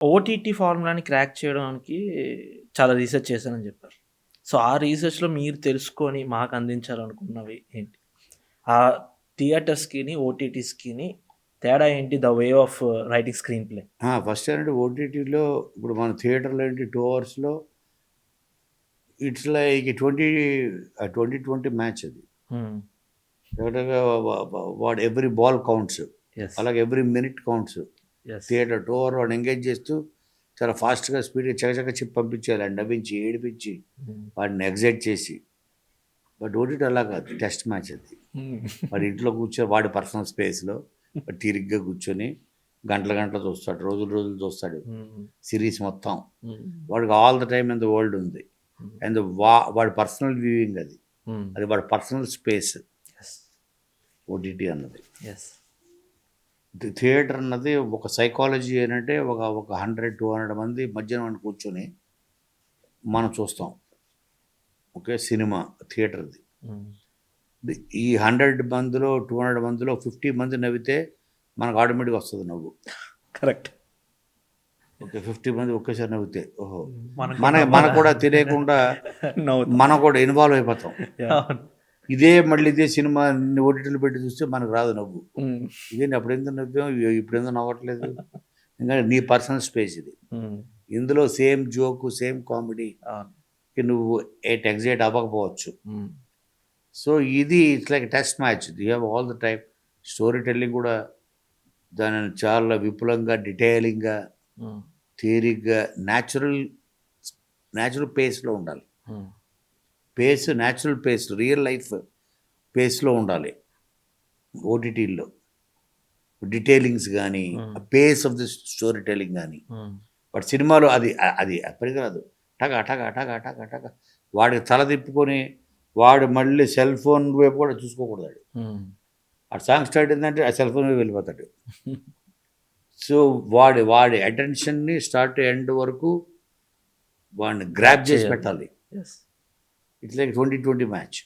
OTT ఫార్ములాని crack చేయడానికి చాలా research చేశానని చెప్పారు. సో, ఆ రీసెర్చ్‌లో మీరు తెలుసుకొని మాకు అందించాలనుకున్నవి ఏంటి? ఆ థియేటర్స్‌కిని, ఓటీటీస్‌కిని తేడా ఏంటి? The way of writing screen play. First ఏంటంటే ఓటీటీలో ఇప్పుడు మన థియేటర్లో ఏంటి 2 అవర్స్‌లో ఇట్స్ లైక్ 2020 మ్యాచ్ అది. హ్మ్. డెఫినెట్‌గా వాడు ఎవ్రీ బాల్ కౌంట్స్. యెస్. అలాగే every minute counts. Yes. Theatre 2 hour వాడిని ఎంగేజ్ చేస్తూ చాలా ఫాస్ట్‌గా స్పీడ్‌గా చకచక చెప్పి పంపించేయాలి. ఆడిని నవ్వించి, ఏడిపించి, హ్మ్. వాడిని ఎక్సైట్ చేసి. బట్ ఓటీటీ అలా కాదు. టెస్ట్ మ్యాచ్ అది. హ్మ్. వాడి ఇంట్లో కూర్చొని వాడి పర్సనల్ స్పేస్‌లో వాడు తీరిగ్గా కూర్చొని గంటలు గంటలు చూస్తాడు. రోజులు రోజులు చూస్తాడు. హ్మ్. సిరీస్ మొత్తం. హ్మ్. వాడికి all the time in the world ఉంది. హ్మ్. అండ్ వాడి పర్సనల్ వ్యూయింగ్ అది. హ్మ్. అది వాడి పర్సనల్ స్పేస్ యెస్. ఓటీటీ అన్నది. యెస్. థియేటర్ అన్నది ఒక సైకాలజీ ఏంటంటే ఒక 100, 200 మంది మధ్యన మనం కూర్చొని మనం చూస్తాం. ఓకే. సినిమా థియేటర్‌ది. హ్మ్. ఈ 100 మందిలో, 200 మందిలో 50 మంది నవ్వితే మనకు ఆటోమేటిక్‌గా వస్తది నవ్వు. కరెక్ట్. ఓకే. 50 మంది ఒకేసారి నవ్వితే ఓహో! మనకు కూడా నవ్వాలా? మనకు కూడా తెలియకుండా నవ్వుతాం. మనం కూడా ఇన్వాల్వ్ అయిపోతాం. అవును. మళ్ళీ ఇదే సినిమా ఓటీటీలో పెట్టి చూస్తే మనకు రాదు నవ్వు. హ్మ్. ఇదేంటి అప్పుడెందుకు నవ్వాం? ఇప్పుడెందుకు నవ్వట్లేదు? ఎందుకంటే నీ పర్సనల్ స్పేస్ ఇది. హ్మ్. ఇందులో సేమ్ జోక్, సేమ్ కామెడీకి అవును. నువ్వు ఎగ్జైట్ అవ్వకపోవచ్చు. హ్మ్. సో, ఇది it's like test match. You have all the time. Story telling కూడా దానిని చాలా విపులంగా, డీటెయిలింగ్‌గా, హ్మ్. థియరిక్‌గా, న్యాచురల్ పేస్‌లో ఉండాలి. Hmm. Natural pace, real life పేస్‌లో ఉండాలి ఓటీటీల్లో. డీటెయిలింగ్స్ గానీ, hmm. Pace of the story telling గానీ. హ్మ్. బట్ సినిమాలో అది పనికిరాదు. టక టక టక టక టక వాడికి తల తిప్పుకొని వాడు మళ్ళీ సెల్ ఫోన్ వైపు కూడా చూసుకోకూడదు ఆడు. హ్మ్. ఆ సాంగ్ స్టార్ట్ అయిందంటే ఆ సెల్ ఫోన్ వైపు వెళ్ళిపోతాడు. సో, వాడి అటెన్షన్‌ని స్టార్ట్ టు ఎండ్ వరకు వాడిని గ్రాబ్ చేసి చేయాలి. పెట్టాలి. యెస్. It's like 2020 match.